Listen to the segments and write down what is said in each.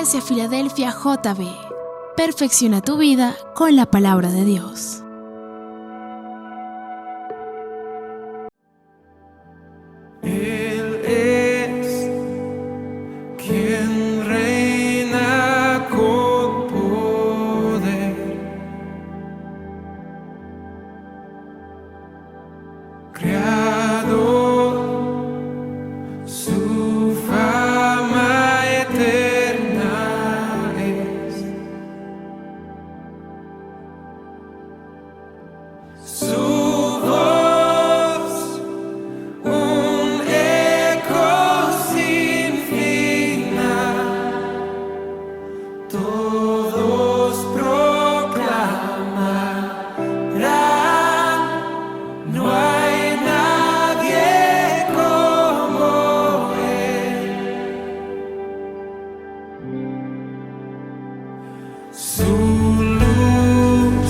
Iglesia Filadelfia JB. Perfecciona tu vida con la palabra de Dios. Él es quien reina con poder, Creador, su fama eterna es. Su voz, un eco sin final, todos proclamarán, no hay nadie como Él. Su luz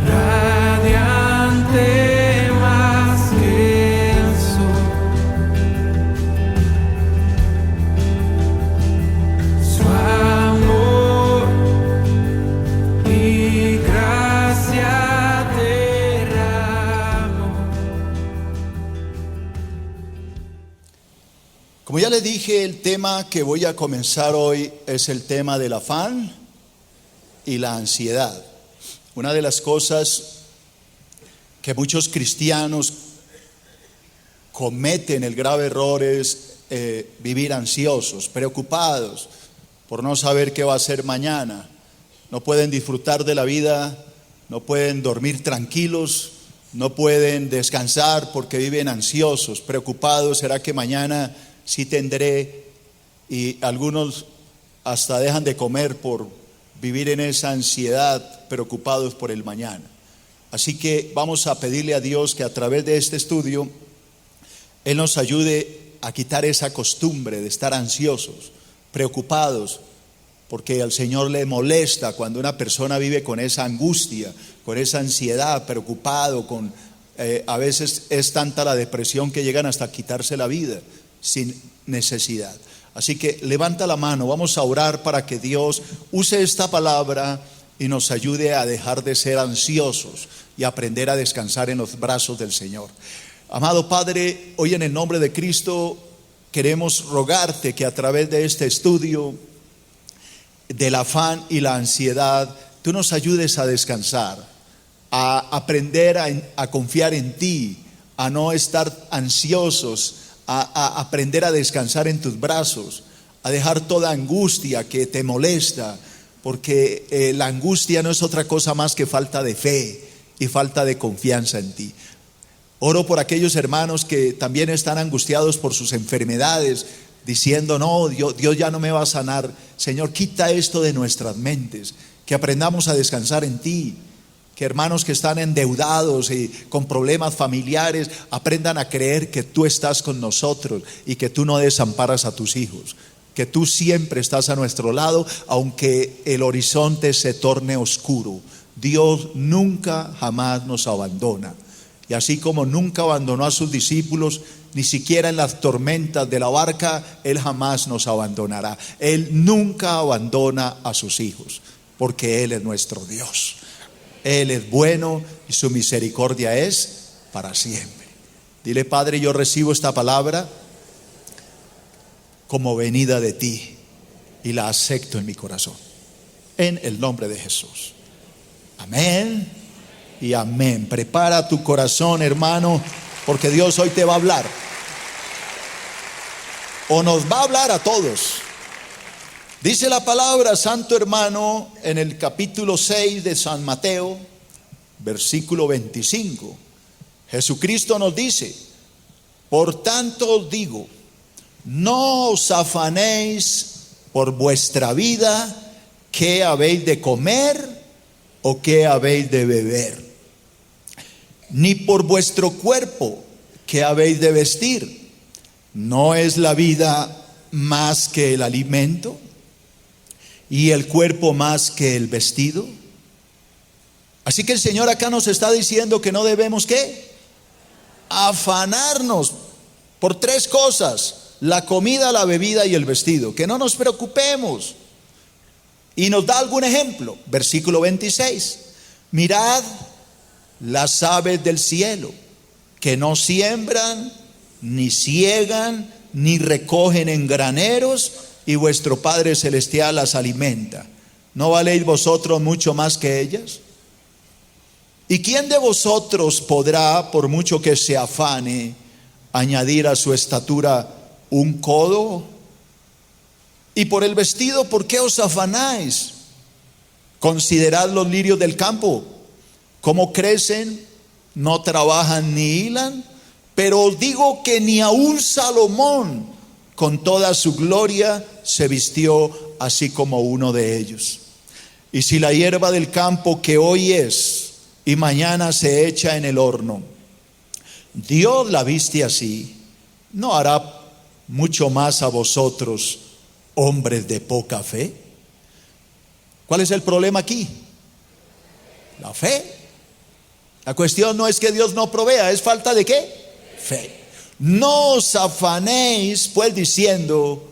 radiante más que el sol, su amor y gracia derramó. Como ya les dije, el tema que voy a comenzar hoy es el tema del afán y la ansiedad. Una de las cosas que muchos cristianos cometen el grave error es vivir ansiosos, preocupados por no saber qué va a ser mañana. No pueden disfrutar de la vida, no pueden dormir tranquilos, no pueden descansar porque viven ansiosos, preocupados. ¿Será que mañana sí tendré? Y algunos hasta dejan de comer por vivir en esa ansiedad, preocupados por el mañana. Así que vamos a pedirle a Dios que a través de este estudio Él nos ayude a quitar esa costumbre de estar ansiosos, preocupados, porque al Señor le molesta cuando una persona vive con esa angustia, con esa ansiedad, preocupado, a veces es tanta la depresión que llegan hasta quitarse la vida sin necesidad. Así que levanta la mano, vamos a orar para que Dios use esta palabra y nos ayude a dejar de ser ansiosos y aprender a descansar en los brazos del Señor. Amado Padre, hoy en el nombre de Cristo queremos rogarte que a través de este estudio del afán y la ansiedad, tú nos ayudes a descansar, a aprender a confiar en ti, a no estar ansiosos, a aprender a descansar en tus brazos, a dejar toda angustia que te molesta, porque la angustia no es otra cosa más que falta de fe y falta de confianza en ti. Oro por aquellos hermanos que también están angustiados por sus enfermedades, diciendo: no, Dios ya no me va a sanar. Señor, quita esto de nuestras mentes, que aprendamos a descansar en ti. Que hermanos que están endeudados y con problemas familiares aprendan a creer que tú estás con nosotros y que tú no desamparas a tus hijos, que tú siempre estás a nuestro lado aunque el horizonte se torne oscuro. Dios nunca jamás nos abandona, y así como nunca abandonó a sus discípulos, ni siquiera en las tormentas de la barca, Él jamás nos abandonará. Él nunca abandona a sus hijos, porque Él es nuestro Dios. Él es bueno y su misericordia es para siempre. Dile: Padre, yo recibo esta palabra como venida de ti y la acepto en mi corazón, en el nombre de Jesús. Amén y amén. Prepara tu corazón, hermano, porque Dios hoy te va a hablar, o nos va a hablar a todos. Dice la palabra, santo hermano, en el capítulo 6 de San Mateo, versículo 25. Jesucristo nos dice: por tanto os digo, no os afanéis por vuestra vida, qué habéis de comer o qué habéis de beber, ni por vuestro cuerpo, qué habéis de vestir. ¿No es la vida más que el alimento y el cuerpo más que el vestido? Así que el Señor acá nos está diciendo que no debemos ¿qué? Afanarnos por tres cosas: la comida, la bebida y el vestido, que no nos preocupemos. Y nos da algún ejemplo, versículo 26, mirad las aves del cielo, que no siembran, ni ciegan, ni recogen en graneros, y vuestro Padre Celestial las alimenta. ¿No valéis vosotros mucho más que ellas? ¿Y quién de vosotros podrá, por mucho que se afane, añadir a su estatura un codo? Y por el vestido, ¿por qué os afanáis? Considerad los lirios del campo, cómo crecen, no trabajan ni hilan. Pero os digo que ni aun Salomón, con toda su gloria, se vistió así como uno de ellos. Y si la hierba del campo, que hoy es y mañana se echa en el horno, Dios la viste así, ¿no hará mucho más a vosotros, hombres de poca fe? ¿Cuál es el problema aquí? La fe. La cuestión no es que Dios no provea, es falta de ¿qué? Fe. No os afanéis pues diciendo,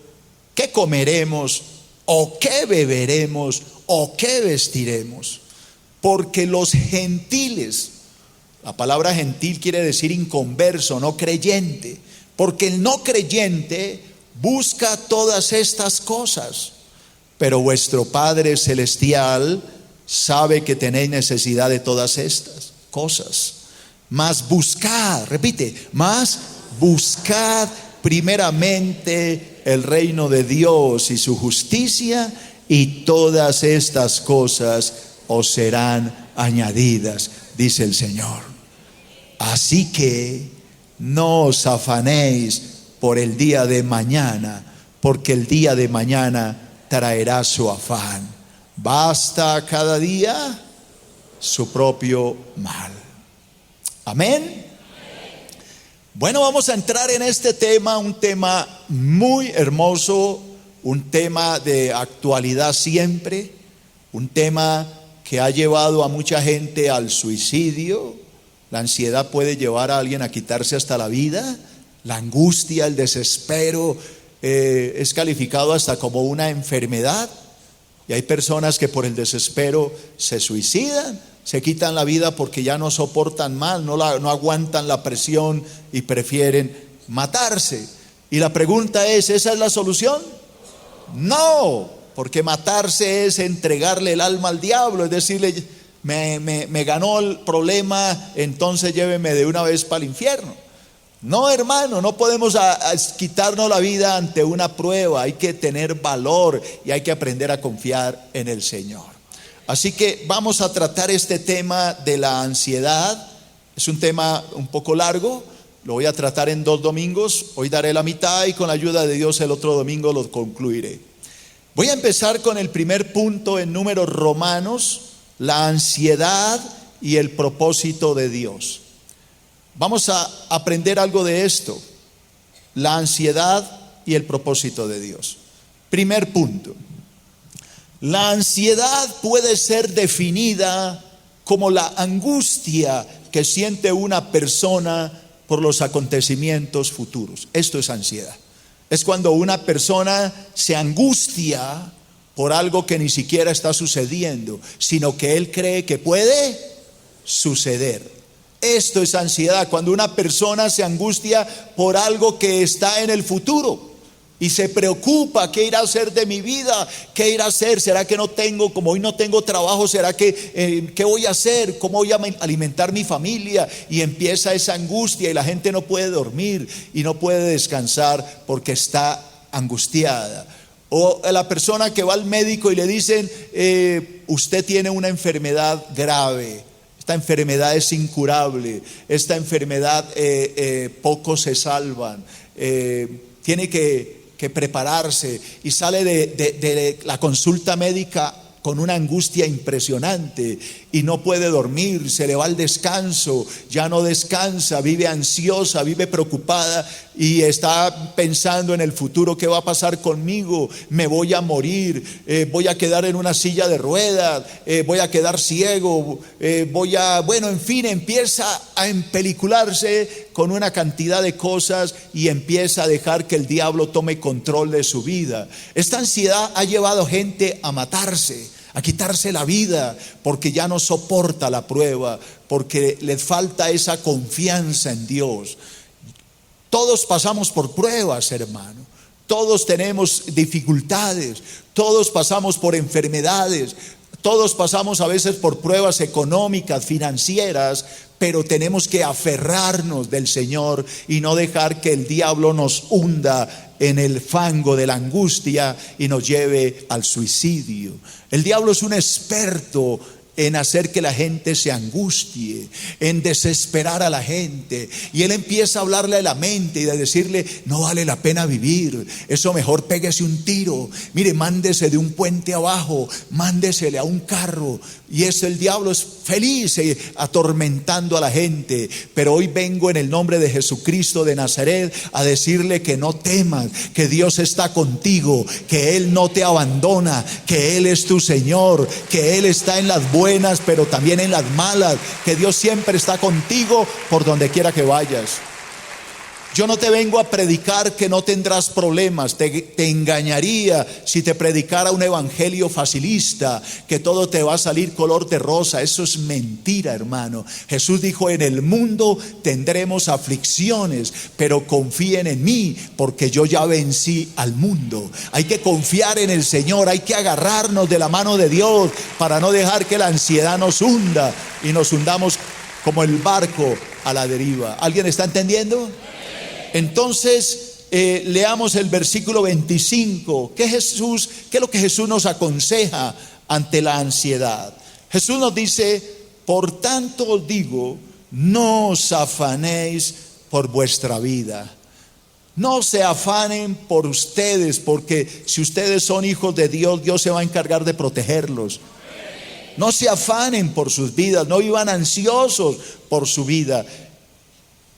¿qué comeremos? ¿O qué beberemos? ¿O qué vestiremos? Porque los gentiles, la palabra gentil quiere decir inconverso, no creyente, porque el no creyente busca todas estas cosas, pero vuestro Padre Celestial sabe que tenéis necesidad de todas estas cosas. Mas buscad, repite, mas buscad primeramente el reino de Dios y su justicia, y todas estas cosas os serán añadidas, dice el Señor. Así que no os afanéis por el día de mañana, porque el día de mañana traerá su afán. Basta cada día su propio mal. Amén. Bueno, vamos a entrar en este tema, un tema muy hermoso, un tema de actualidad siempre, un tema que ha llevado a mucha gente al suicidio. La ansiedad puede llevar a alguien a quitarse hasta la vida. La angustia, el desespero, es calificado hasta como una enfermedad. Y hay personas que por el desespero se suicidan, se quitan la vida porque ya no soportan más, no aguantan la presión y prefieren matarse. Y la pregunta es, ¿esa es la solución? No, porque matarse es entregarle el alma al diablo, es decirle, me ganó el problema, entonces lléveme de una vez para el infierno. No, hermano, no podemos quitarnos la vida ante una prueba. Hay que tener valor y hay que aprender a confiar en el Señor. Así que vamos a tratar este tema de la ansiedad. Es un tema un poco largo, lo voy a tratar en 2 domingos. Hoy daré la mitad y con la ayuda de Dios el otro domingo lo concluiré. Voy a empezar con el primer punto en Números Romanos, la ansiedad y el propósito de Dios. Vamos a aprender algo de esto, la ansiedad y el propósito de Dios. Primer punto, la ansiedad puede ser definida como la angustia que siente una persona por los acontecimientos futuros. Esto es ansiedad. Es cuando una persona se angustia por algo que ni siquiera está sucediendo, sino que él cree que puede suceder. Esto es ansiedad, cuando una persona se angustia por algo que está en el futuro y se preocupa, ¿qué irá a hacer de mi vida? ¿Qué irá a hacer? ¿Será que no tengo, como hoy no tengo trabajo, será que qué voy a hacer? ¿Cómo voy a alimentar mi familia? Y empieza esa angustia y la gente no puede dormir y no puede descansar porque está angustiada. O la persona que va al médico y le dicen, usted tiene una enfermedad grave. Esta enfermedad es incurable, esta enfermedad pocos se salvan, tiene que prepararse y sale de la consulta médica con una angustia impresionante y no puede dormir, se le va el descanso, ya no descansa, vive ansiosa, vive preocupada y está pensando en el futuro: ¿qué va a pasar conmigo? Me voy a morir, voy a quedar en una silla de ruedas, voy a quedar ciego, en fin, empieza a empelicularse con una cantidad de cosas y empieza a dejar que el diablo tome control de su vida. Esta ansiedad ha llevado gente a matarse, a quitarse la vida, porque ya no soporta la prueba, porque le falta esa confianza en Dios. Todos pasamos por pruebas, hermano. Todos tenemos dificultades, todos pasamos por enfermedades, todos pasamos a veces por pruebas económicas, financieras, pero tenemos que aferrarnos del Señor y no dejar que el diablo nos hunda en el fango de la angustia y nos lleve al suicidio. El diablo es un experto en hacer que la gente se angustie, en desesperar a la gente, y él empieza a hablarle a la mente y a decirle: no vale la pena vivir, eso mejor péguese un tiro, mire, mándese de un puente abajo, mándesele a un carro. Y eso, el diablo es feliz atormentando a la gente. Pero hoy vengo en el nombre de Jesucristo de Nazaret a decirle que no temas, que Dios está contigo, que Él no te abandona, que Él es tu Señor, que Él está en las buenas pero también en las malas, que Dios siempre está contigo por donde quiera que vayas. Yo no te vengo a predicar que no tendrás problemas. Te engañaría si te predicara un evangelio facilista, que todo te va a salir color de rosa. Eso es mentira, hermano. Jesús dijo: en el mundo tendremos aflicciones, pero confíen en mí, porque yo ya vencí al mundo. Hay que confiar en el Señor, hay que agarrarnos de la mano de Dios para no dejar que la ansiedad nos hunda y nos hundamos como el barco a la deriva. ¿Alguien está entendiendo? Entonces, leamos el versículo 25. ¿Qué es lo que Jesús nos aconseja ante la ansiedad? Jesús nos dice: por tanto os digo, no os afanéis por vuestra vida. No se afanen por ustedes, porque si ustedes son hijos de Dios, Dios se va a encargar de protegerlos. No se afanen por sus vidas, no vivan ansiosos por su vida.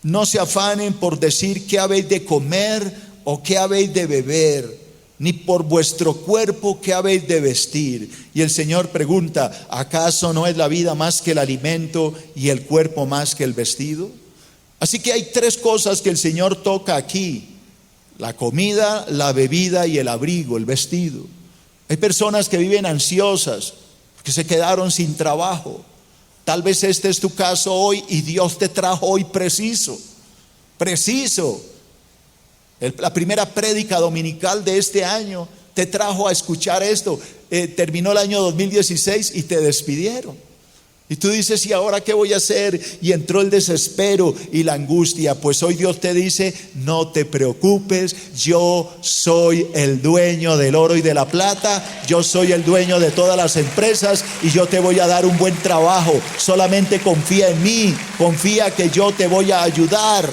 No se afanen por decir qué habéis de comer o qué habéis de beber, ni por vuestro cuerpo qué habéis de vestir. Y el Señor pregunta: ¿acaso no es la vida más que el alimento y el cuerpo más que el vestido? Así que hay tres cosas que el Señor toca aquí: la comida, la bebida y el abrigo, el vestido. Hay personas que viven ansiosas, que se quedaron sin trabajo. Tal vez este es tu caso hoy y Dios te trajo hoy preciso. La primera prédica dominical de este año te trajo a escuchar esto. Terminó el año 2016 y te despidieron. Y tú dices: ¿y ahora qué voy a hacer? Y entró el desespero y la angustia. Pues hoy Dios te dice: no te preocupes, yo soy el dueño del oro y de la plata, yo soy el dueño de todas las empresas y yo te voy a dar un buen trabajo. Solamente confía en mí, confía que yo te voy a ayudar.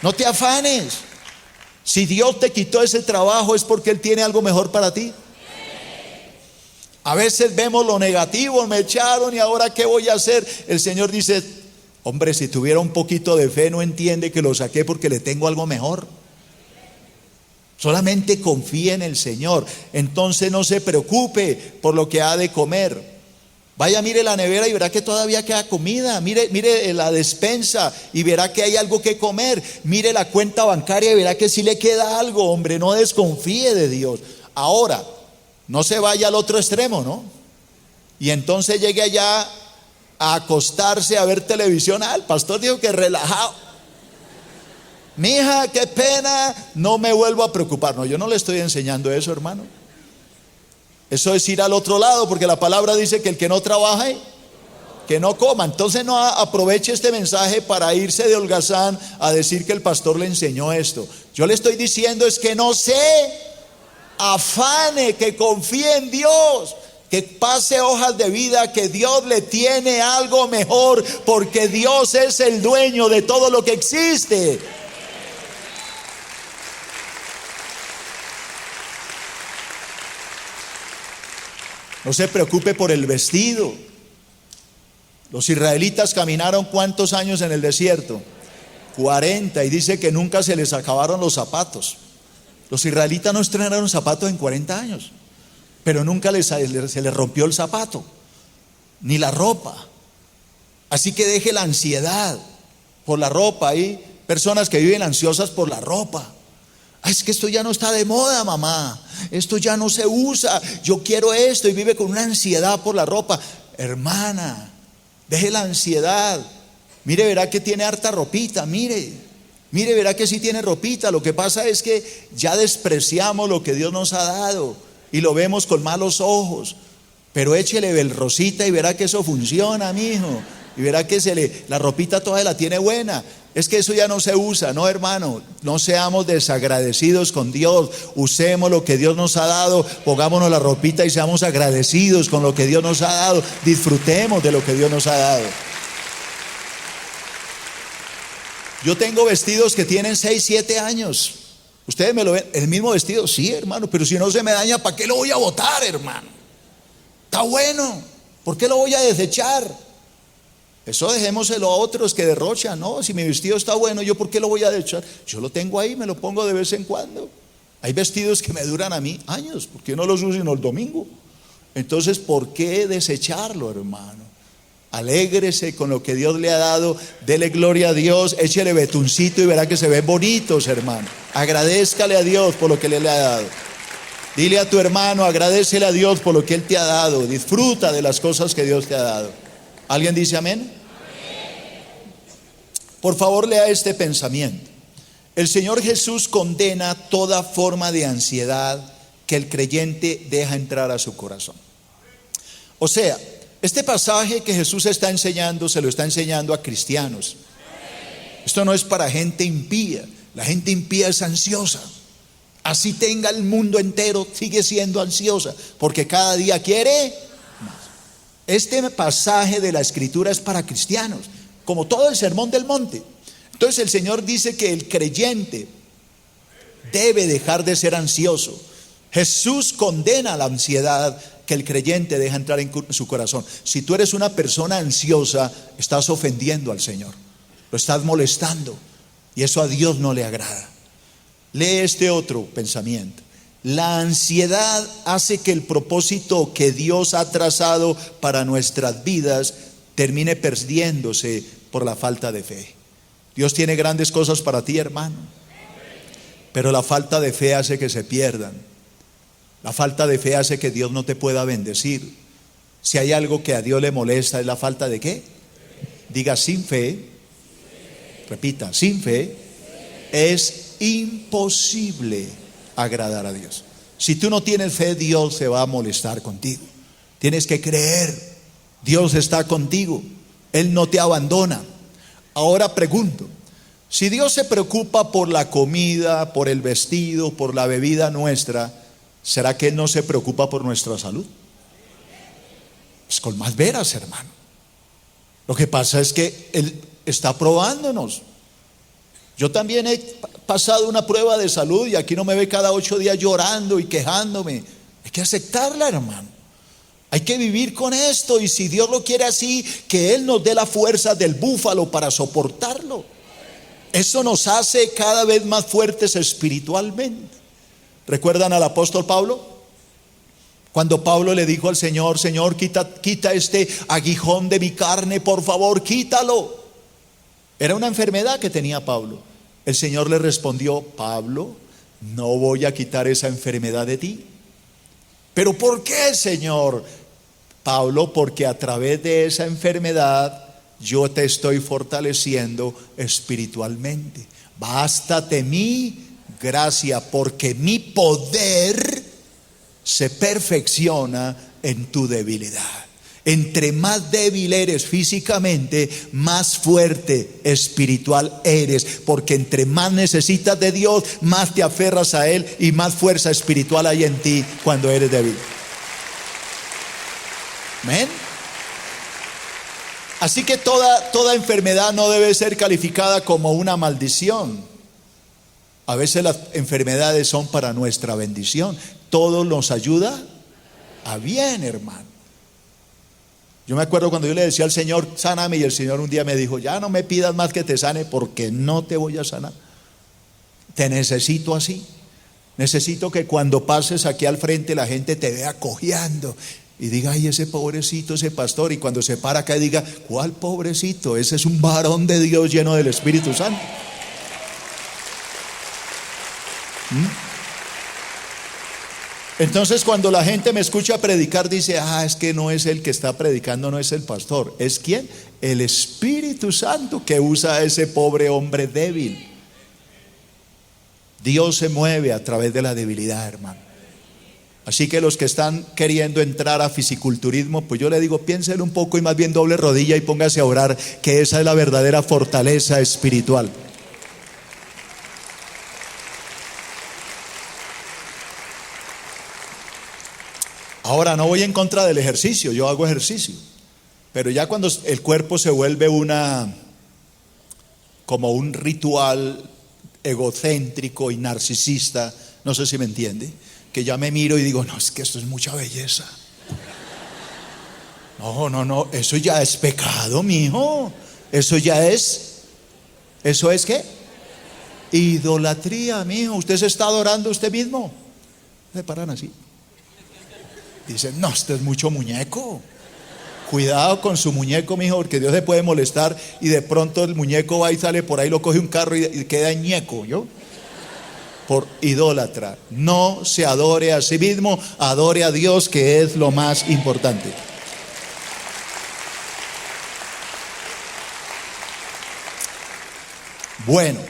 No te afanes. Si Dios te quitó ese trabajo es porque Él tiene algo mejor para ti. A veces vemos lo negativo: me echaron y ahora qué voy a hacer. El Señor dice: hombre, si tuviera un poquito de fe, no entiende que lo saqué porque le tengo algo mejor. Solamente confía en el Señor. Entonces no se preocupe por lo que ha de comer. Vaya, mire la nevera y verá que todavía queda comida. Mire la despensa y verá que hay algo que comer. Mire la cuenta bancaria y verá que sí le queda algo. Hombre, no desconfíe de Dios. Ahora, no se vaya al otro extremo, ¿no? Y entonces llegue allá a acostarse a ver televisión. El pastor dijo que relajado. Mija, qué pena, no me vuelvo a preocupar. No, yo no le estoy enseñando eso, hermano. Eso es ir al otro lado, porque la palabra dice que el que no trabaje, que no coma. Entonces no aproveche este mensaje para irse de holgazán a decir que el pastor le enseñó esto. Yo le estoy diciendo es que no se afane, que confíe en Dios, que pase hojas de vida, que Dios le tiene algo mejor, porque Dios es el dueño de todo lo que existe. No se preocupe por el vestido. Los israelitas caminaron ¿cuántos años en el desierto? 40, y dice que nunca se les acabaron los zapatos. Los israelitas no estrenaron zapatos en 40 años, pero nunca se les rompió el zapato, ni la ropa. Así que deje la ansiedad por la ropa. Hay personas que viven ansiosas por la ropa. Ay, es que esto ya no está de moda, mamá. Esto ya no se usa. Yo quiero esto, y vive con una ansiedad por la ropa. Hermana, deje la ansiedad. Mire, verá que tiene harta ropita. Mire, verá que sí tiene ropita. Lo que pasa es que ya despreciamos lo que Dios nos ha dado y lo vemos con malos ojos. Pero échele velrosita y verá que eso funciona, mijo. Y verá que la ropita toda la tiene buena. Es que eso ya no se usa, no, hermano. No seamos desagradecidos con Dios. Usemos lo que Dios nos ha dado. Pongámonos la ropita y seamos agradecidos con lo que Dios nos ha dado. Disfrutemos de lo que Dios nos ha dado. Yo tengo vestidos que tienen 6, 7 años. Ustedes me lo ven, el mismo vestido. Sí, hermano, pero si no se me daña, ¿para qué lo voy a botar, hermano? Está bueno, ¿por qué lo voy a desechar? Eso dejémoselo a otros que derrochan. No, si mi vestido está bueno, ¿yo por qué lo voy a desechar? Yo lo tengo ahí, me lo pongo de vez en cuando. Hay vestidos que me duran a mí años, ¿por qué no los uso sino el domingo? Entonces, ¿por qué desecharlo, hermano? Alégrese con lo que Dios le ha dado, dele gloria a Dios, échele betuncito y verá que se ven bonitos, hermano. Agradézcale a Dios por lo que le ha dado. Dile a tu hermano, agradécele a Dios por lo que Él te ha dado. Disfruta de las cosas que Dios te ha dado. ¿Alguien dice amén? Amén. Por favor, lea este pensamiento. El Señor Jesús condena toda forma de ansiedad que el creyente deja entrar a su corazón. O sea, este pasaje que Jesús está enseñando, se lo está enseñando a cristianos. Esto no es para gente impía. La gente impía es ansiosa. Así tenga el mundo entero, sigue siendo ansiosa, porque cada día quiere más. Este pasaje de la Escritura es para cristianos, como todo el Sermón del Monte. Entonces el Señor dice que el creyente debe dejar de ser ansioso. Jesús condena la ansiedad que el creyente deja entrar en su corazón. Si tú eres una persona ansiosa, estás ofendiendo al Señor, lo estás molestando, y eso a Dios no le agrada. Lee este otro pensamiento. La ansiedad hace que el propósito que Dios ha trazado para nuestras vidas termine perdiéndose por la falta de fe. Dios tiene grandes cosas para ti, hermano, pero la falta de fe hace que se pierdan. La falta de fe hace que Dios no te pueda bendecir. Si hay algo que a Dios le molesta, ¿es la falta de qué? Diga, sin fe. Repita, sin fe es imposible agradar a Dios. Si tú no tienes fe, Dios se va a molestar contigo. Tienes que creer, Dios está contigo, Él no te abandona. Ahora pregunto, si Dios se preocupa por la comida, por el vestido, por la bebida nuestra, ¿será que Él no se preocupa por nuestra salud? Pues con más veras, hermano. Lo que pasa es que Él está probándonos. Yo también he pasado una prueba de salud y aquí no me ve cada 8 días llorando y quejándome. Hay que aceptarla, hermano. Hay que vivir con esto, y si Dios lo quiere así, que Él nos dé la fuerza del búfalo para soportarlo. Eso nos hace cada vez más fuertes espiritualmente. ¿Recuerdan al apóstol Pablo? Cuando Pablo le dijo al Señor: Señor, quita este aguijón de mi carne, por favor, quítalo. Era una enfermedad que tenía Pablo. El Señor le respondió: Pablo, no voy a quitar esa enfermedad de ti. ¿Pero por qué, Señor? Pablo, porque a través de esa enfermedad yo te estoy fortaleciendo espiritualmente. Bástate mi gracia, porque mi poder se perfecciona en tu debilidad. Entre más débil eres físicamente, más fuerte espiritual eres, porque entre más necesitas de Dios, más te aferras a Él y más fuerza espiritual hay en ti cuando eres débil. ¿Amén? Así que toda enfermedad no debe ser calificada como una maldición. A veces las enfermedades son para nuestra bendición. Todo nos ayuda a bien, hermano. Yo me acuerdo cuando yo le decía al Señor, sáname, y el Señor un día me dijo, ya no me pidas más que te sane porque no te voy a sanar. Te necesito así. Necesito que cuando pases aquí al frente la gente te vea cojeando y diga, ay, ese pobrecito, ese pastor. Y cuando se para acá diga, ¿cuál pobrecito? Ese es un varón de Dios lleno del Espíritu Santo. Entonces cuando la gente me escucha predicar dice, es que no es el que está predicando, no es el pastor. ¿Es quién? El Espíritu Santo que usa a ese pobre hombre débil. Dios se mueve a través de la debilidad, hermano. Así que los que están queriendo entrar a fisiculturismo, pues yo le digo, piénselo un poco y más bien doble rodilla y póngase a orar, que esa es la verdadera fortaleza espiritual. Ahora, no voy en contra del ejercicio, yo hago ejercicio, pero ya cuando el cuerpo se vuelve como un ritual egocéntrico y narcisista, no sé si me entiende, que ya me miro y digo, no, es que esto es mucha belleza. No, eso ya es pecado, mijo. ¿Eso es qué? Idolatría, mijo. Usted se está adorando a usted mismo. Se paran así. Dicen, no, esto es mucho muñeco. Cuidado con su muñeco, mijo, porque Dios se puede molestar y de pronto el muñeco va y sale por ahí, lo coge un carro y queda ñeco, ¿yo? Por idólatra. No se adore a sí mismo, adore a Dios, que es lo más importante. Bueno,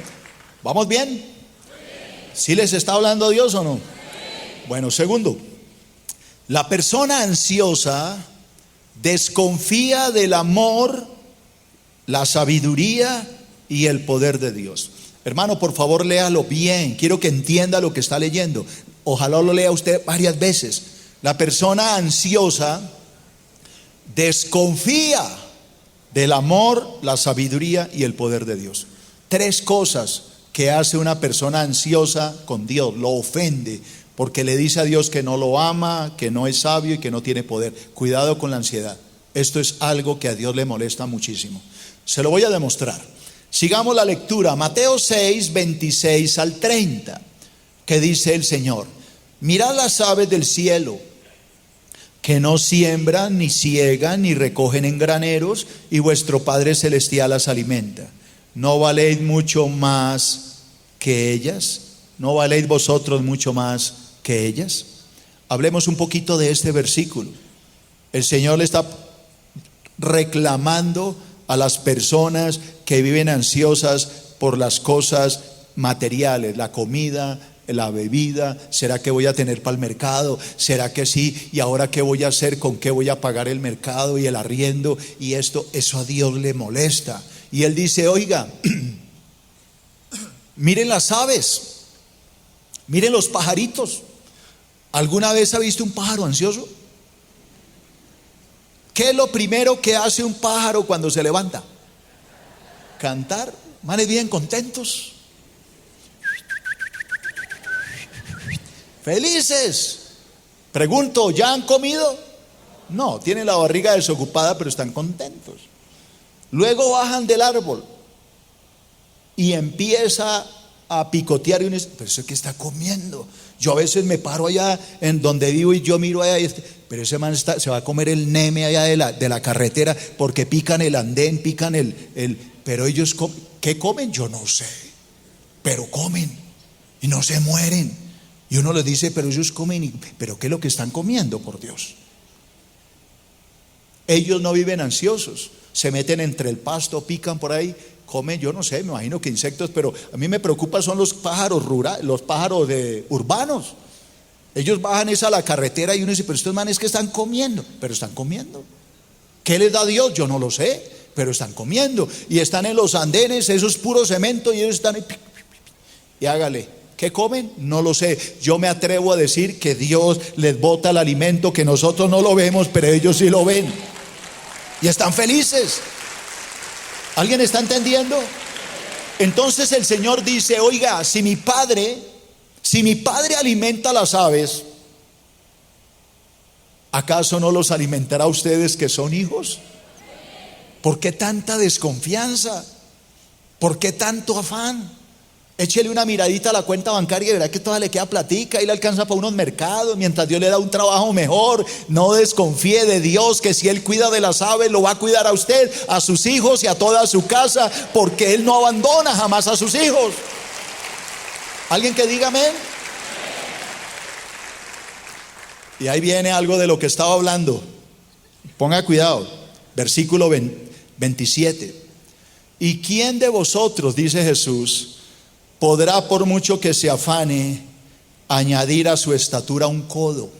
¿vamos bien? ¿Sí les está hablando Dios o no? Bueno, segundo, la persona ansiosa desconfía del amor, la sabiduría y el poder de Dios. Hermano, por favor, léalo bien. Quiero que entienda lo que está leyendo. Ojalá lo lea usted varias veces. La persona ansiosa desconfía del amor, la sabiduría y el poder de Dios. 3 cosas que hace una persona ansiosa con Dios. Lo ofende porque le dice a Dios que no lo ama, que no es sabio y que no tiene poder. Cuidado con la ansiedad. Esto es algo que a Dios le molesta muchísimo. Se lo voy a demostrar. Sigamos la lectura. Mateo 6, 26 al 30. Que dice el Señor: mirad las aves del cielo, que no siembran, ni ciegan, ni recogen en graneros, y vuestro Padre Celestial las alimenta. ¿No valéis mucho más que ellas? ¿No valéis vosotros mucho más que ellas? Hablemos un poquito de este versículo. El Señor le está reclamando a las personas que viven ansiosas por las cosas materiales, la comida, la bebida. ¿Será que voy a tener para el mercado? ¿Será que sí? ¿Y ahora qué voy a hacer? ¿Con qué voy a pagar el mercado y el arriendo? Y esto, eso a Dios le molesta. Y Él dice, oiga, miren las aves, miren los pajaritos. ¿Alguna vez ha visto un pájaro ansioso? ¿Qué es lo primero que hace un pájaro cuando se levanta? Cantar. Manes bien contentos, felices. Pregunto, ¿ya han comido? No, tienen la barriga desocupada, pero están contentos. Luego bajan del árbol y empieza a picotear y uno dice, pero eso que está comiendo. Yo a veces me paro allá en donde vivo y yo miro allá y pero ese man se va a comer el neme allá de la carretera, porque pican el andén, pican pero ellos ¿qué comen? Yo no sé, pero comen y no se mueren. Y uno les dice, pero ellos comen, pero ¿qué es lo que están comiendo, por Dios? Ellos no viven ansiosos, se meten entre el pasto, pican por ahí, comen, yo no sé, me imagino que insectos, pero a mí me preocupa son los pájaros rurales, los pájaros urbanos. Ellos bajan esa a la carretera y uno dice, pero estos manes que están comiendo, pero están comiendo. ¿Qué les da Dios? Yo no lo sé, pero están comiendo. Y están en los andenes, eso es puro cemento, y ellos están ahí, y hágale. ¿Qué comen? No lo sé. Yo me atrevo a decir que Dios les bota el alimento, que nosotros no lo vemos, pero ellos sí lo ven. Y están felices. ¿Alguien está entendiendo? Entonces el Señor dice, oiga, si mi padre alimenta a las aves, ¿Acaso no los alimentará a ustedes que son hijos? ¿Por qué tanta desconfianza? ¿Por qué tanto afán? Échele una miradita a la cuenta bancaria y verá que todavía le queda platica y le alcanza para unos mercados, mientras Dios le da un trabajo mejor. No desconfíe de Dios, que si Él cuida de las aves, lo va a cuidar a usted, a sus hijos y a toda su casa, porque Él no abandona jamás a sus hijos. ¿Alguien que diga amén? Y ahí viene algo de lo que estaba hablando. Ponga cuidado. Versículo 27. ¿Y quién de vosotros, dice Jesús, podrá, por mucho que se afane, añadir a su estatura un codo?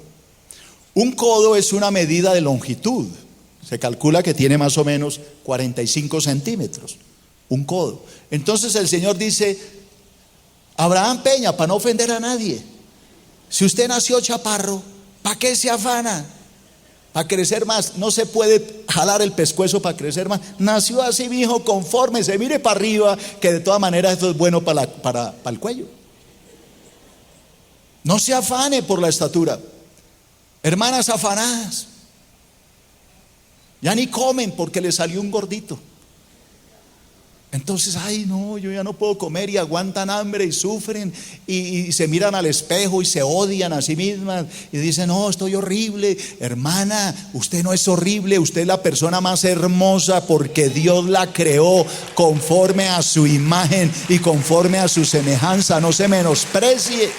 Un codo es una medida de longitud. Se calcula que tiene más o menos 45 centímetros. Un codo. Entonces el Señor dice: Abraham Peña, para no ofender a nadie, si usted nació chaparro, ¿para qué se afana? Para crecer más. No se puede jalar el pescuezo para crecer más. Nació así, mi hijo, conforme se mire para arriba, que de todas maneras esto es bueno para el cuello. No se afane por la estatura. Hermanas afanadas, ya ni comen porque le salió un gordito. Entonces, ay no, yo ya no puedo comer, y aguantan hambre y sufren y se miran al espejo y se odian a sí mismas y dicen: no, estoy horrible. Hermana, usted no es horrible, usted es la persona más hermosa, porque Dios la creó conforme a su imagen y conforme a su semejanza. No se menosprecie.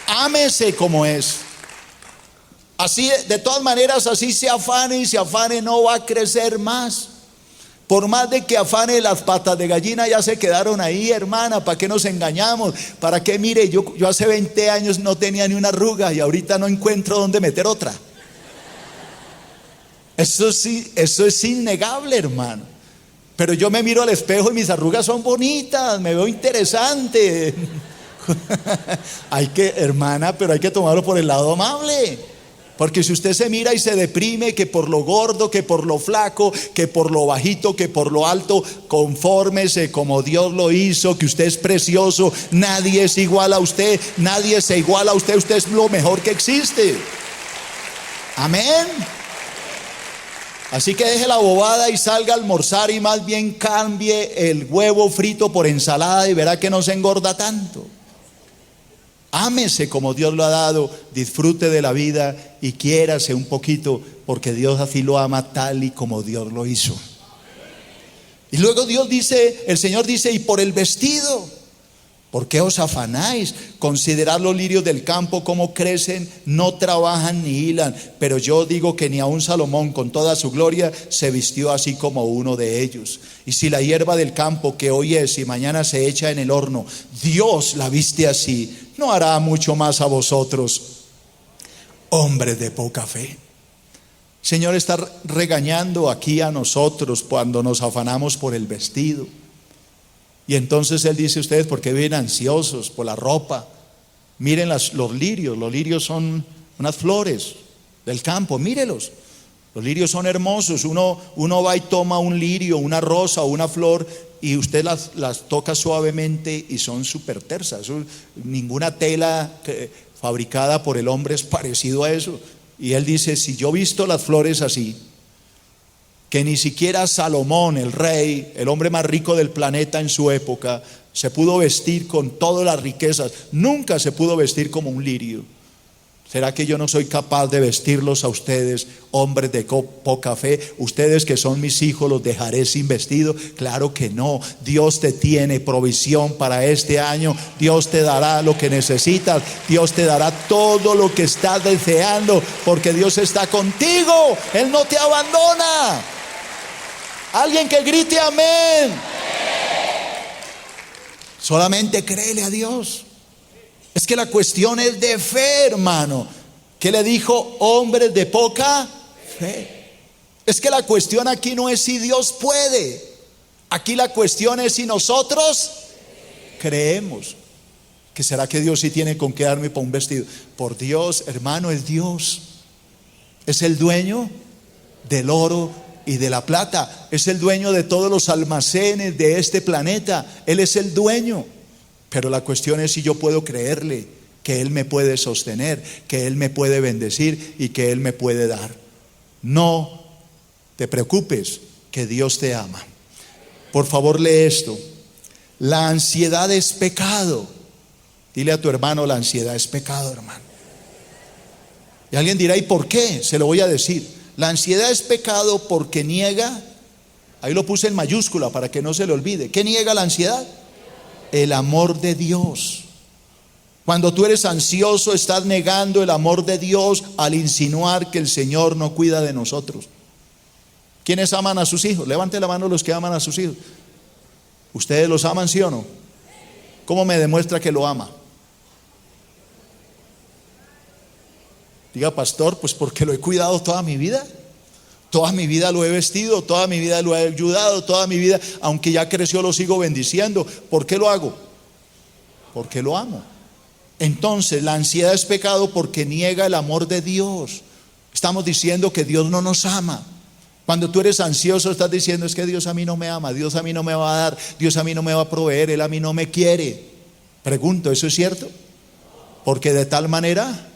Ámese como es. Así, de todas maneras, así se afane y se afane, no va a crecer más. Por más de que afane, las patas de gallina ya se quedaron ahí, hermana. ¿Para qué nos engañamos? ¿Para qué? Mire, yo hace 20 años no tenía ni una arruga y ahorita no encuentro dónde meter otra. Eso sí, eso es innegable, hermano. Pero yo me miro al espejo y mis arrugas son bonitas, me veo interesante. Hermana, pero hay que tomarlo por el lado amable. Porque si usted se mira y se deprime, que por lo gordo, que por lo flaco, que por lo bajito, que por lo alto, confórmese como Dios lo hizo, que usted es precioso. Nadie es igual a usted, nadie se iguala a usted. Usted es lo mejor que existe. Amén. Así que deje la bobada y salga a almorzar, y más bien cambie el huevo frito por ensalada y verá que no se engorda tanto. Ámese como Dios lo ha dado, disfrute de la vida y quiérase un poquito, porque Dios así lo ama, tal y como Dios lo hizo. Y luego el Señor dice: y por el vestido, ¿por qué os afanáis? Considerad los lirios del campo, cómo crecen, no trabajan ni hilan. Pero yo digo que ni aun Salomón, con toda su gloria, se vistió así como uno de ellos. Y si la hierba del campo, que hoy es y mañana se echa en el horno, Dios la viste así, ¿no hará mucho más a vosotros, hombres de poca fe? Señor está regañando aquí a nosotros cuando nos afanamos por el vestido. Y entonces Él dice: ustedes, ¿por qué viven ansiosos por la ropa? Miren los lirios son unas flores del campo, mírelos. Los lirios son hermosos. Uno va y toma un lirio, una rosa o una flor, y usted las toca suavemente y son súper tersas. Ninguna tela fabricada por el hombre es parecido a eso. Y Él dice: si yo he visto las flores así, que ni siquiera Salomón, el rey, el hombre más rico del planeta en su época, se pudo vestir con todas las riquezas, nunca se pudo vestir como un lirio. ¿Será que yo no soy capaz de vestirlos a ustedes, hombres de poca fe? Ustedes que son mis hijos, ¿los dejaré sin vestido? Claro que no. Dios te tiene provisión para este año. Dios te dará lo que necesitas. Dios te dará todo lo que estás deseando, porque Dios está contigo. Él no te abandona. Alguien que grite amén. Solamente créele a Dios. Es que la cuestión es de fe, hermano. ¿Qué le dijo? Hombres de poca fe. Es que la cuestión aquí no es si Dios puede. Aquí la cuestión es si nosotros creemos. ¿Que será que Dios sí tiene con qué darme para un vestido? Por Dios, hermano, es Dios. Es el dueño del oro y de la plata. Es el dueño de todos los almacenes de este planeta. Él es el dueño. Pero la cuestión es si yo puedo creerle que Él me puede sostener, que Él me puede bendecir y que Él me puede dar. No te preocupes, que Dios te ama. Por favor, lee esto. La ansiedad es pecado. Dile a tu hermano, la ansiedad es pecado, hermano. Y alguien dirá, ¿y por qué? Se lo voy a decir. La ansiedad es pecado porque niega, ahí lo puse en mayúscula para que no se le olvide. ¿Qué niega la ansiedad? El amor de Dios. Cuando tú eres ansioso, estás negando el amor de Dios al insinuar que el Señor no cuida de nosotros. ¿Quiénes aman a sus hijos? Levante la mano los que aman a sus hijos. ¿Ustedes los aman, sí o no? ¿Cómo me demuestra que lo ama? Diga, pastor, pues porque lo he cuidado toda mi vida. Toda mi vida lo he vestido, toda mi vida lo he ayudado, toda mi vida, aunque ya creció, lo sigo bendiciendo. ¿Por qué lo hago? Porque lo amo. Entonces, la ansiedad es pecado porque niega el amor de Dios. Estamos diciendo que Dios no nos ama. Cuando tú eres ansioso, estás diciendo, es que Dios a mí no me ama, Dios a mí no me va a dar, Dios a mí no me va a proveer, Él a mí no me quiere. Pregunto, ¿eso es cierto? Porque de tal manera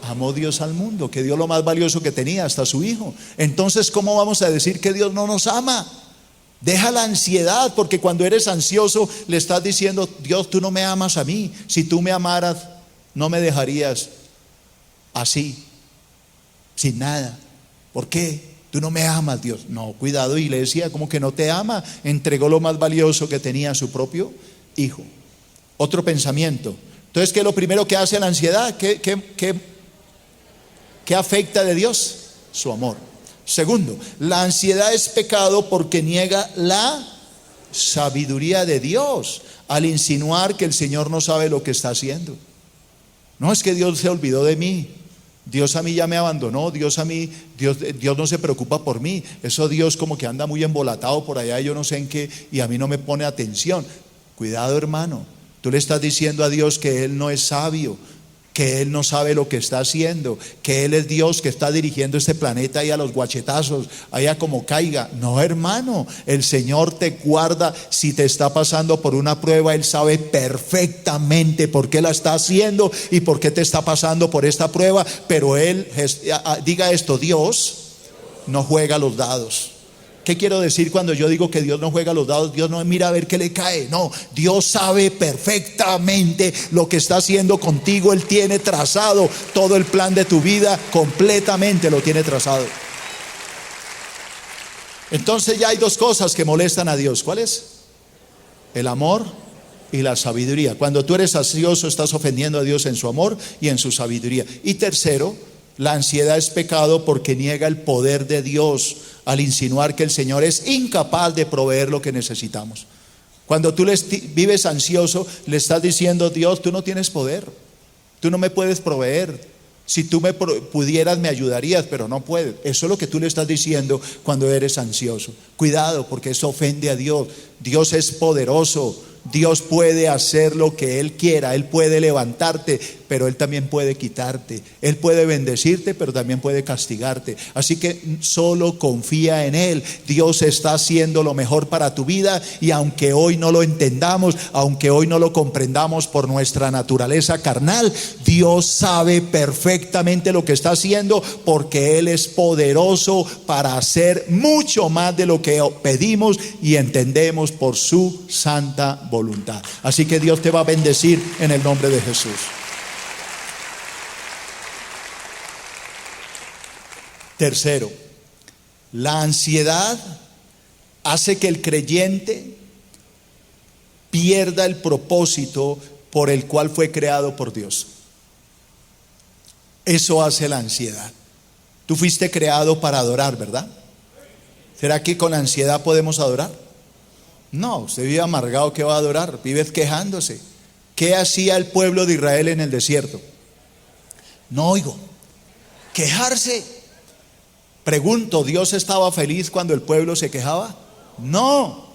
amó Dios al mundo, que dio lo más valioso que tenía, hasta su Hijo. Entonces, ¿cómo vamos a decir que Dios no nos ama? Deja la ansiedad, porque cuando eres ansioso le estás diciendo, Dios, tú no me amas a mí. Si tú me amaras, no me dejarías así, sin nada. ¿Por qué? Tú no me amas, Dios. No, cuidado, iglesia, como que no te ama. Entregó lo más valioso que tenía, su propio Hijo. Otro pensamiento. Entonces, ¿qué es lo primero que hace la ansiedad? ¿Qué afecta de Dios? Su amor. Segundo, la ansiedad es pecado porque niega la sabiduría de Dios al insinuar que el Señor no sabe lo que está haciendo. No, es que Dios se olvidó de mí. Dios a mí ya me abandonó, Dios no se preocupa por mí. Eso Dios como que anda muy embolatado por allá, yo no sé en qué, y a mí no me pone atención. Cuidado, hermano, tú le estás diciendo a Dios que Él no es sabio, que Él no sabe lo que está haciendo, que Él es Dios que está dirigiendo este planeta ahí a los guachetazos, allá como caiga. No, hermano, el Señor te guarda. Si te está pasando por una prueba, Él sabe perfectamente por qué la está haciendo y por qué te está pasando por esta prueba. Pero Él, diga esto, Dios no juega los dados. ¿Qué quiero decir cuando yo digo que Dios no juega los dados? Dios no mira a ver qué le cae. No, Dios sabe perfectamente lo que está haciendo contigo. Él tiene trazado todo el plan de tu vida, completamente lo tiene trazado. Entonces ya hay dos cosas que molestan a Dios. ¿Cuáles? El amor y la sabiduría. Cuando tú eres ansioso, estás ofendiendo a Dios en su amor y en su sabiduría. Y tercero, la ansiedad es pecado porque niega el poder de Dios al insinuar que el Señor es incapaz de proveer lo que necesitamos. Cuando tú vives ansioso, le estás diciendo, Dios, tú no tienes poder, tú no me puedes proveer. Si tú pudieras, me ayudarías, pero no puedes. Eso es lo que tú le estás diciendo cuando eres ansioso. Cuidado, porque eso ofende a Dios. Dios es poderoso. Dios puede hacer lo que Él quiera. Él puede levantarte, pero Él también puede quitarte. Él puede bendecirte, pero también puede castigarte. Así que solo confía en Él. Dios está haciendo lo mejor para tu vida, y aunque hoy no lo entendamos, aunque hoy no lo comprendamos por nuestra naturaleza carnal, Dios sabe perfectamente lo que está haciendo, porque Él es poderoso para hacer mucho más de lo que pedimos y entendemos por su santa voluntad. Así que Dios te va a bendecir en el nombre de Jesús. Tercero, la ansiedad hace que el creyente pierda el propósito por el cual fue creado por Dios. Eso hace la ansiedad. Tú fuiste creado para adorar, ¿verdad? ¿Será que con ansiedad podemos adorar? No, usted vive amargado, ¿qué va a adorar? Vive quejándose. ¿Qué hacía el pueblo de Israel en el desierto? No oigo. Quejarse. Pregunto, ¿Dios estaba feliz cuando el pueblo se quejaba? No.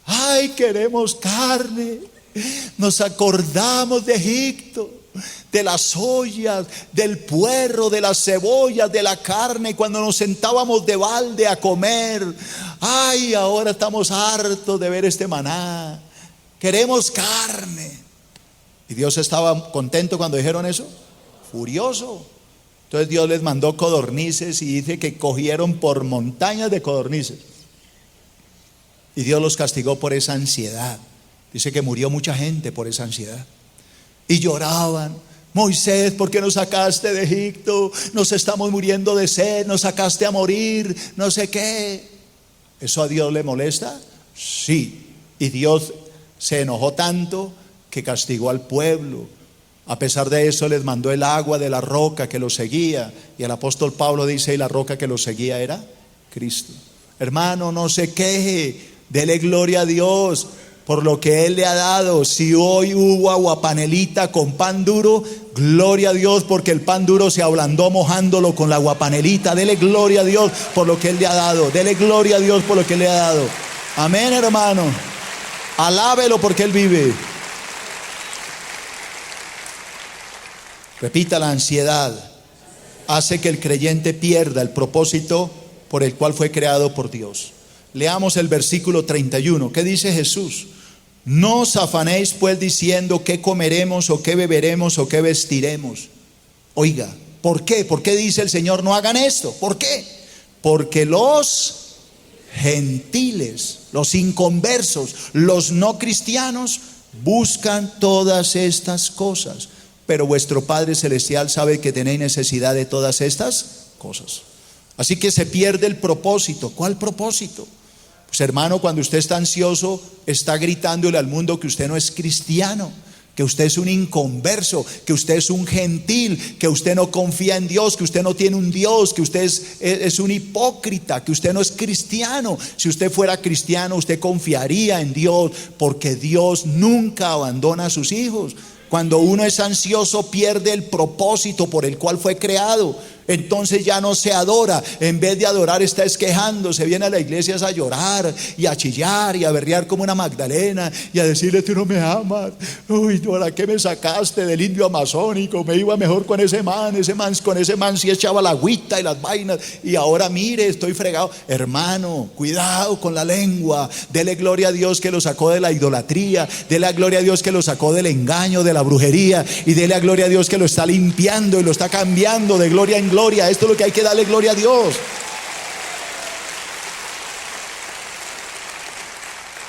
Ay, queremos carne. Nos acordamos de Egipto, de las ollas, del puerro, de las cebollas, de la carne, cuando nos sentábamos de balde a comer. Ay, ahora estamos hartos de ver este maná. Queremos carne. ¿Y Dios estaba contento cuando dijeron eso? Furioso. Entonces Dios les mandó codornices y dice que cogieron por montañas de codornices. Y Dios los castigó por esa ansiedad. Dice que murió mucha gente por esa ansiedad. Y lloraban: Moisés, ¿por qué nos sacaste de Egipto? Nos estamos muriendo de sed, nos sacaste a morir, no sé qué. ¿Eso a Dios le molesta? Sí. Y Dios se enojó tanto que castigó al pueblo. A pesar de eso les mandó el agua de la roca que los seguía. Y el apóstol Pablo dice: y la roca que los seguía era Cristo. Hermano, no se queje, dele gloria a Dios por lo que Él le ha dado. Si hoy hubo aguapanelita con pan duro, gloria a Dios, porque el pan duro se ablandó mojándolo con la aguapanelita. Dele gloria a Dios por lo que Él le ha dado. Dele gloria a Dios por lo que Él le ha dado. Amén, hermano. Alábelo porque Él vive. Repita: la ansiedad hace que el creyente pierda el propósito por el cual fue creado por Dios. Leamos el versículo 31. ¿Qué dice Jesús? No os afanéis pues diciendo qué comeremos o qué beberemos o qué vestiremos. Oiga, ¿por qué? ¿Por qué dice el Señor no hagan esto? ¿Por qué? Porque los gentiles, los inconversos, los no cristianos buscan todas estas cosas. Pero vuestro Padre Celestial sabe que tenéis necesidad de todas estas cosas. Así que se pierde el propósito. ¿Cuál propósito? Pues hermano, cuando usted está ansioso, está gritándole al mundo que usted no es cristiano, que usted es un inconverso, que usted es un gentil, que usted no confía en Dios, que usted no tiene un Dios, que usted es un hipócrita, que usted no es cristiano. Si usted fuera cristiano, usted confiaría en Dios, porque Dios nunca abandona a sus hijos. Cuando uno es ansioso, pierde el propósito por el cual fue creado. Entonces ya no se adora. En vez de adorar, está quejándose. Viene a la iglesia a llorar y a chillar y a berrear como una Magdalena y a decirle: tú no me amas. Uy, ¿para qué me sacaste del indio amazónico? Me iba mejor con ese man sí echaba la agüita y las vainas, y ahora mire, estoy fregado. Hermano, cuidado con la lengua. Dele gloria a Dios que lo sacó de la idolatría. Dele gloria a Dios que lo sacó del engaño, de la brujería. Y dele gloria a Dios que lo está limpiando y lo está cambiando de gloria en gloria. Esto es lo que hay que darle gloria a Dios.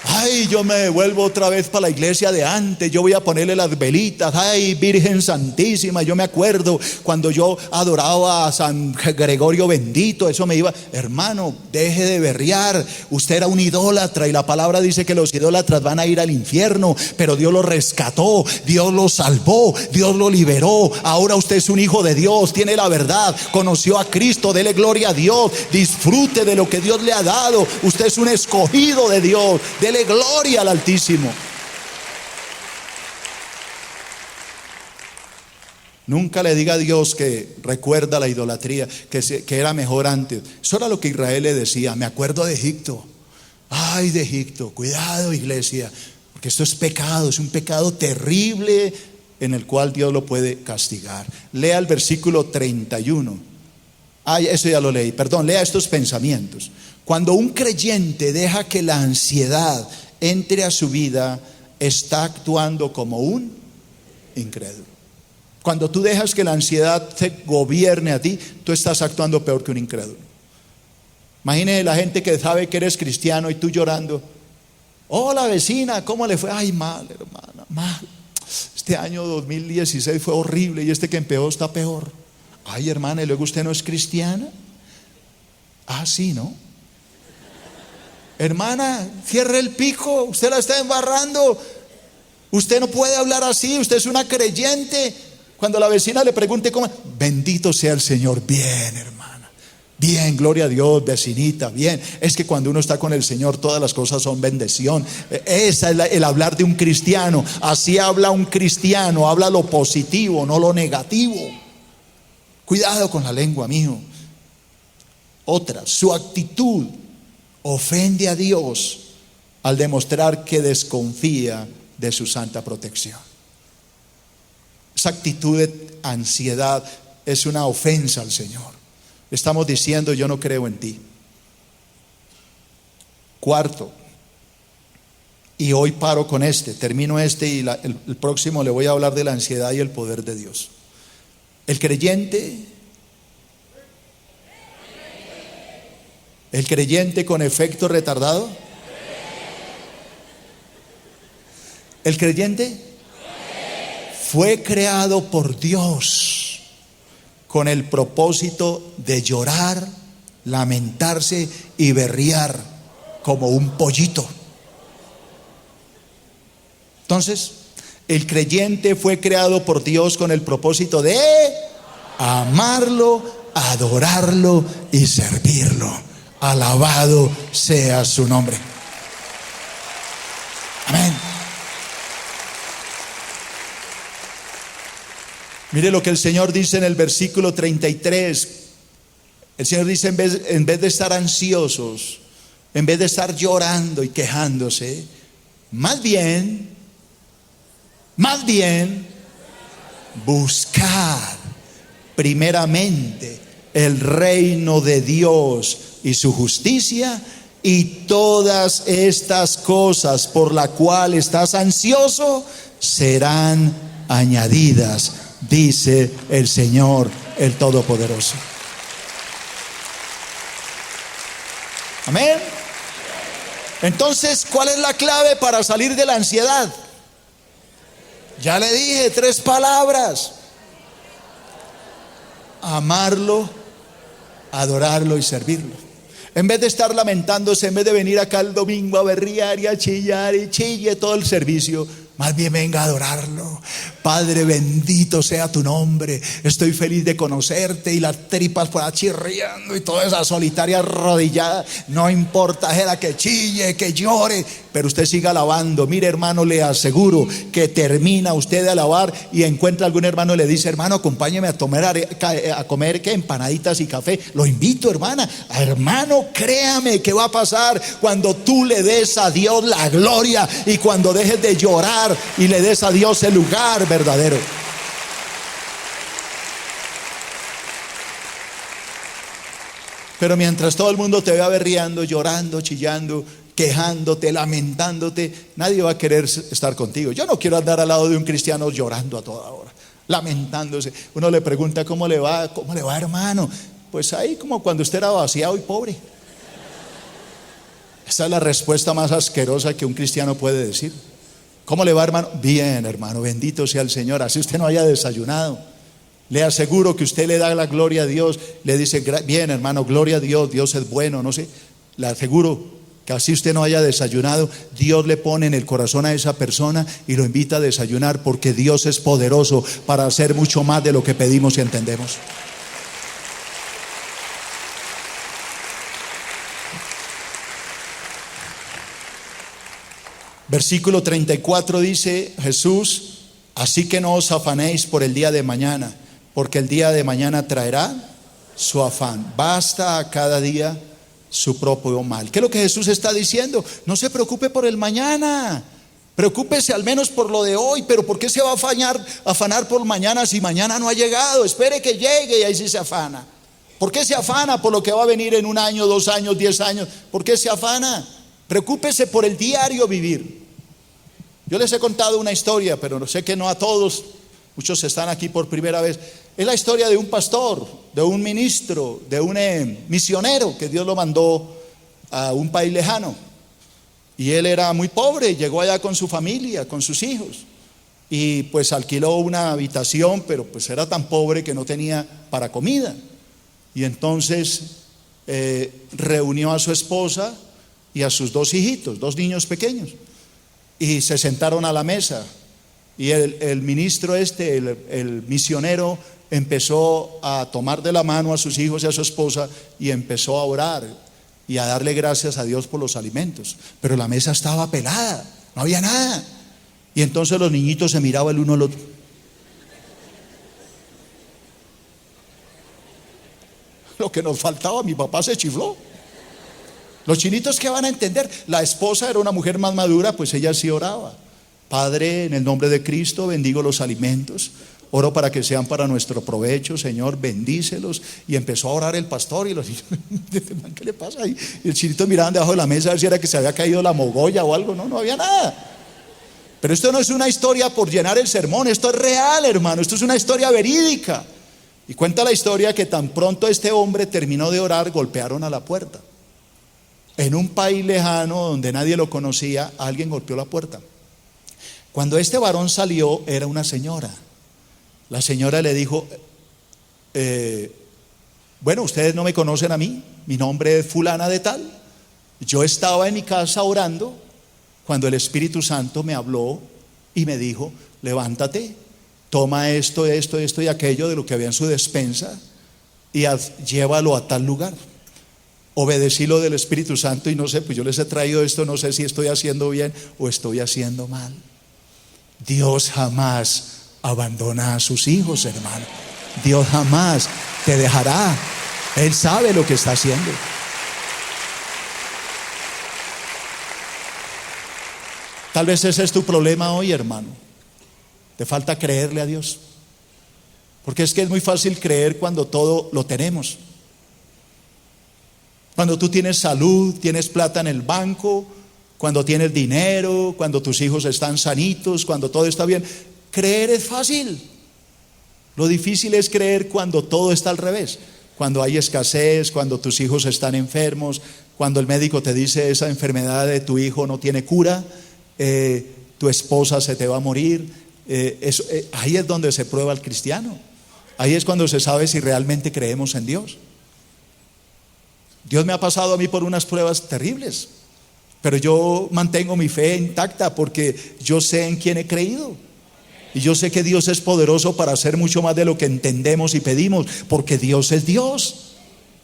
Ay, yo me devuelvo otra vez para la iglesia de antes. Yo voy a ponerle las velitas. Ay, Virgen Santísima. Yo me acuerdo cuando yo adoraba a San Gregorio Bendito. Eso me iba. Hermano, deje de berrear. Usted era un idólatra y la palabra dice que los idólatras van a ir al infierno. Pero Dios lo rescató, Dios lo salvó, Dios lo liberó. Ahora usted es un hijo de Dios, tiene la verdad, conoció a Cristo. Dele gloria a Dios. Disfrute de lo que Dios le ha dado. Usted es un escogido de Dios. Dele gloria al Altísimo. Nunca le diga a Dios que recuerda la idolatría, que era mejor antes. Eso era lo que Israel le decía: me acuerdo de Egipto. Ay, de Egipto. Cuidado, iglesia, porque esto es pecado, es un pecado terrible en el cual Dios lo puede castigar. Lea el versículo 31. Ay, eso ya lo leí, perdón. Lea estos pensamientos. Cuando un creyente deja que la ansiedad entre a su vida, está actuando como un incrédulo. Cuando tú dejas que la ansiedad te gobierne a ti, tú estás actuando peor que un incrédulo. Imagínese la gente que sabe que eres cristiano y tú llorando: hola vecina, ¿cómo le fue? Ay, mal, hermana, mal. Este año 2016 fue horrible y este que empezó está peor. Ay, hermana, ¿y luego usted no es cristiana? Ah, sí, ¿no? Hermana, cierre el pico, usted la está embarrando. Usted no puede hablar así, usted es una creyente. Cuando la vecina le pregunte cómo, bendito sea el Señor. Bien, hermana, bien, gloria a Dios, vecinita, bien. Es que cuando uno está con el Señor, todas las cosas son bendición. Esa es el hablar de un cristiano. Así habla un cristiano, habla lo positivo, no lo negativo. Cuidado con la lengua, mijo. Otra, su actitud ofende a Dios al demostrar que desconfía de su santa protección. Esa actitud de ansiedad es una ofensa al Señor. Estamos diciendo: yo no creo en ti. Cuarto, Y hoy paro con termino y el próximo le voy a hablar de la ansiedad y el poder de Dios. El creyente con efecto retardado. El creyente fue creado por Dios con el propósito de llorar, lamentarse y berrear como un pollito. Entonces, el creyente fue creado por Dios con el propósito de amarlo, adorarlo y servirlo. Alabado sea su nombre. Amén. Mire lo que el Señor dice en el versículo 33. El Señor dice, en vez de estar ansiosos, en vez de estar llorando y quejándose, más bien, buscar primeramente el reino de Dios y su justicia, y todas estas cosas por la cual estás ansioso serán añadidas, dice el Señor, el Todopoderoso. Amén. Entonces, ¿cuál es la clave para salir de la ansiedad? Ya le dije 3 palabras: amarlo, adorarlo y servirlo. En vez de estar lamentándose, en vez de venir acá el domingo a berrear y a chillar y chille todo el servicio, más bien venga a adorarlo. Padre, bendito sea tu nombre. Estoy feliz de conocerte, y las tripas por ahí chirriando y toda esa solitaria arrodillada. No importa, era que chille, que llore, pero usted siga alabando. Mire, hermano, le aseguro que termina usted de alabar y encuentra algún hermano y le dice: hermano, acompáñeme a comer ¿qué? Empanaditas y café. Lo invito, hermana. Hermano, créame que va a pasar cuando tú le des a Dios la gloria y cuando dejes de llorar y le des a Dios el lugar verdadero. Pero mientras todo el mundo te vea berreando, llorando, chillando, quejándote, lamentándote, nadie va a querer estar contigo. Yo no quiero andar al lado de un cristiano llorando a toda hora, lamentándose. Uno le pregunta: ¿cómo le va, hermano? Pues ahí como cuando usted era vaciado y pobre. Esa es la respuesta más asquerosa que un cristiano puede decir. ¿Cómo le va, hermano? Bien, hermano, bendito sea el Señor. Así usted no haya desayunado, le aseguro que usted le da la gloria a Dios, le dice: bien, hermano, gloria a Dios, Dios es bueno, no sé. Le aseguro que así usted no haya desayunado, Dios le pone en el corazón a esa persona y lo invita a desayunar, porque Dios es poderoso para hacer mucho más de lo que pedimos y entendemos. Versículo 34 dice Jesús: así que no os afanéis por el día de mañana, porque el día de mañana traerá su afán. Basta a cada día su propio mal. ¿Qué es lo que Jesús está diciendo? No se preocupe por el mañana, preocúpese al menos por lo de hoy. Pero ¿por qué se va a afanar por mañana si mañana no ha llegado? Espere que llegue y ahí sí se afana. ¿Por qué se afana por lo que va a venir en 1 año, 2 años, 10 años? ¿Por qué se afana? Preocúpese por el diario vivir. Yo les he contado una historia, pero sé que no a todos, muchos están aquí por primera vez. Es la historia de un pastor, de un ministro, de un misionero que Dios lo mandó a un país lejano. Y él era muy pobre, llegó allá con su familia, con sus hijos, y pues alquiló una habitación, pero pues era tan pobre que no tenía para comida. Y entonces reunió a su esposa y a sus 2 hijitos, 2 niños pequeños, y se sentaron a la mesa. Y el ministro el misionero, empezó a tomar de la mano a sus hijos y a su esposa y empezó a orar y a darle gracias a Dios por los alimentos. Pero la mesa estaba pelada, no había nada. Y entonces los niñitos se miraban el uno al otro. Lo que nos faltaba, mi papá se chifló. Los chinitos, ¿qué van a entender? La esposa era una mujer más madura, pues ella sí oraba: Padre, en el nombre de Cristo bendigo los alimentos, Oro para que sean para nuestro provecho, Señor, bendícelos. Y empezó a orar el pastor y los niños, ¿qué le pasa ahí? Y el chinito miraban debajo de la mesa a ver si era que se había caído la mogolla o algo. No, no había nada. Pero esto no es una historia por llenar el sermón, esto es real, hermano, esto es una historia verídica. Y cuenta la historia que tan pronto este hombre terminó de orar, golpearon a la puerta. En un país lejano donde nadie lo conocía, alguien golpeó la puerta. Cuando este varón salió, era una señora. La señora le dijo, bueno, ustedes no me conocen a mí, mi nombre es fulana de tal. Yo estaba en mi casa orando cuando el Espíritu Santo me habló y me dijo, levántate, toma esto y aquello de lo que había en su despensa y llévalo a tal lugar. Obedecí lo del Espíritu Santo y no sé, pues yo les he traído esto, no sé si estoy haciendo bien o estoy haciendo mal. Dios jamás abandona a sus hijos, hermano. Dios jamás te dejará. Él sabe lo que está haciendo. Tal vez ese es tu problema hoy, hermano. Te falta creerle a Dios. Porque es que es muy fácil creer cuando todo lo tenemos. Cuando tú tienes salud, tienes plata en el banco, cuando tienes dinero, cuando tus hijos están sanitos, cuando todo está bien. Creer es fácil. Lo difícil es creer cuando todo está al revés. Cuando hay escasez, cuando tus hijos están enfermos, cuando el médico te dice esa enfermedad de tu hijo no tiene cura, tu esposa se te va a morir. Ahí es donde se prueba al cristiano. Ahí es cuando se sabe si realmente creemos en Dios. Dios me ha pasado a mí por unas pruebas terribles, pero yo mantengo mi fe intacta porque yo sé en quién he creído. Y yo sé que Dios es poderoso para hacer mucho más de lo que entendemos y pedimos, porque Dios es Dios.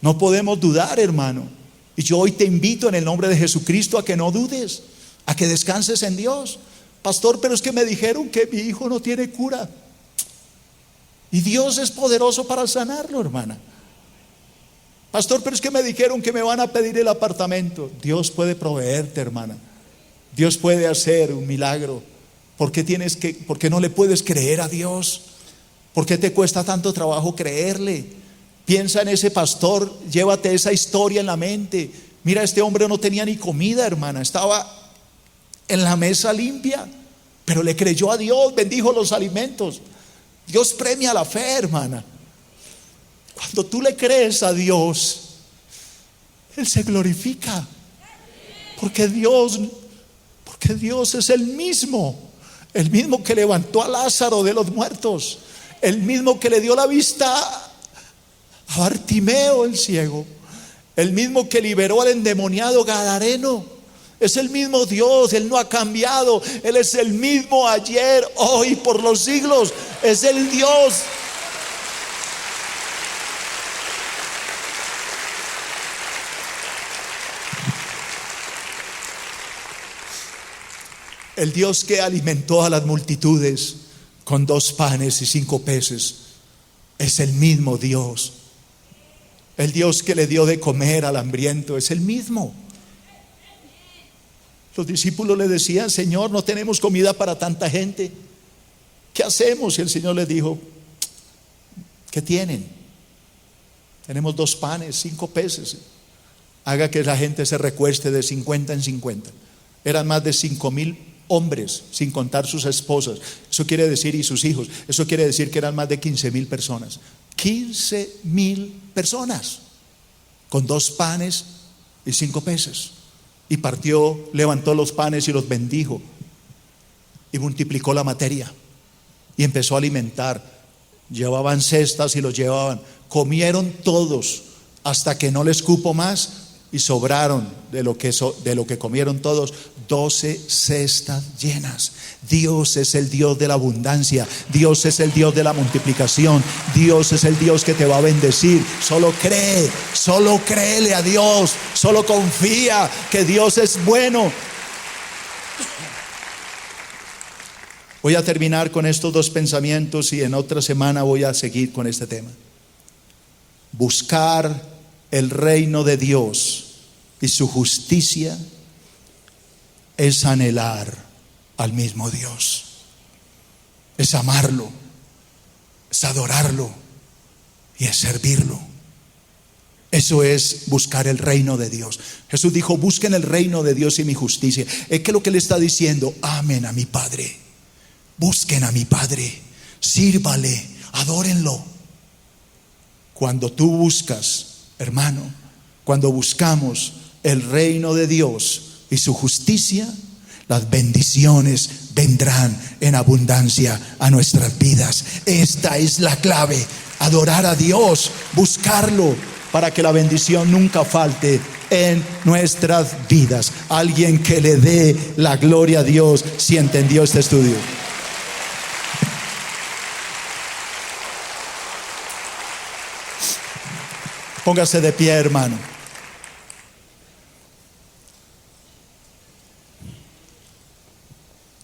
No podemos dudar, hermano. Y yo hoy te invito en el nombre de Jesucristo a que no dudes, a que descanses en Dios. Pastor, pero es que me dijeron que mi hijo no tiene cura. Y Dios es poderoso para sanarlo, hermana. Pastor, pero es que me dijeron que me van a pedir el apartamento. Dios puede proveerte, hermana. Dios puede hacer un milagro. ¿Por qué no le puedes creer a Dios? ¿Por qué te cuesta tanto trabajo creerle? Piensa en ese pastor, llévate esa historia en la mente. Mira, este hombre no tenía ni comida, hermana, estaba en la mesa limpia, pero le creyó a Dios, bendijo los alimentos. Dios premia la fe, hermana. Cuando tú le crees a Dios, Él se glorifica, porque Dios es el mismo que levantó a Lázaro de los muertos, el mismo que le dio la vista a Bartimeo el ciego, el mismo que liberó al endemoniado gadareno. Es el mismo Dios, Él no ha cambiado. Él es el mismo ayer, hoy, por los siglos. Es el Dios. El Dios que alimentó a las multitudes con 2 panes y 5 peces es el mismo Dios. El Dios que le dio de comer al hambriento es el mismo. Los discípulos le decían: Señor, no tenemos comida para tanta gente, ¿qué hacemos? Y el Señor les dijo: ¿qué tienen? Tenemos 2 panes, 5 peces. Haga que la gente se recueste de 50 en 50. Eran más de 5,000 hombres, sin contar sus esposas. Eso quiere decir, y sus hijos. Eso quiere decir que eran más de 15,000 personas. 15,000 personas con 2 panes y 5 peces. Y partió, levantó los panes y los bendijo y multiplicó la materia y empezó a alimentar. Llevaban cestas y los llevaban. Comieron todos hasta que no les cupo más, y sobraron de lo que comieron todos 12 cestas llenas. Dios es el Dios de la abundancia. Dios es el Dios de la multiplicación. Dios es el Dios que te va a bendecir. Solo cree, solo créele a Dios, solo confía que Dios es bueno. Voy a terminar con estos 2 pensamientos y en otra semana voy a seguir con este tema. Buscar el reino de Dios y su justicia es anhelar al mismo Dios, es amarlo, es adorarlo y es servirlo. Eso es buscar el reino de Dios. Jesús dijo, busquen el reino de Dios y mi justicia. Es que lo que le está diciendo, amen a mi Padre, busquen a mi Padre, sírvale, adórenlo. Cuando tú buscas, hermano, cuando buscamos el reino de Dios y su justicia, las bendiciones vendrán en abundancia a nuestras vidas. Esta es la clave, adorar a Dios, buscarlo, para que la bendición nunca falte en nuestras vidas. Alguien que le dé la gloria a Dios si entendió este estudio. Póngase de pie, hermano.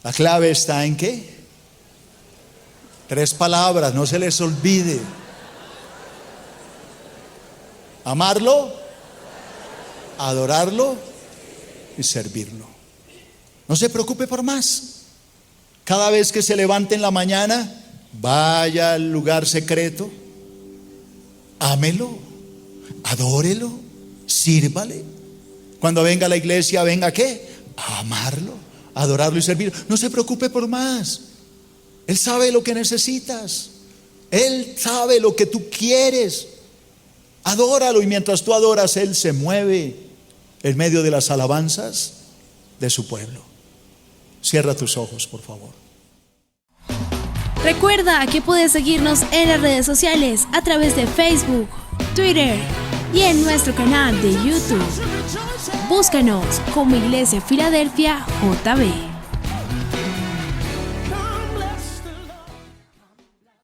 La clave está en ¿qué? 3 palabras, no se les olvide. Amarlo, adorarlo y servirlo. No se preocupe por más. Cada vez que se levante en la mañana, vaya al lugar secreto, ámelo, adórelo, sírvale. Cuando venga a la iglesia, venga ¿qué? A amarlo, adorarlo y servirlo. No se preocupe por más. Él sabe lo que necesitas. Él sabe lo que tú quieres. Adóralo, y mientras tú adoras, Él se mueve en medio de las alabanzas de su pueblo. Cierra tus ojos, por favor. Recuerda que puedes seguirnos en las redes sociales a través de Facebook, Twitter y en nuestro canal de YouTube. Búscanos como Iglesia Filadelfia JB.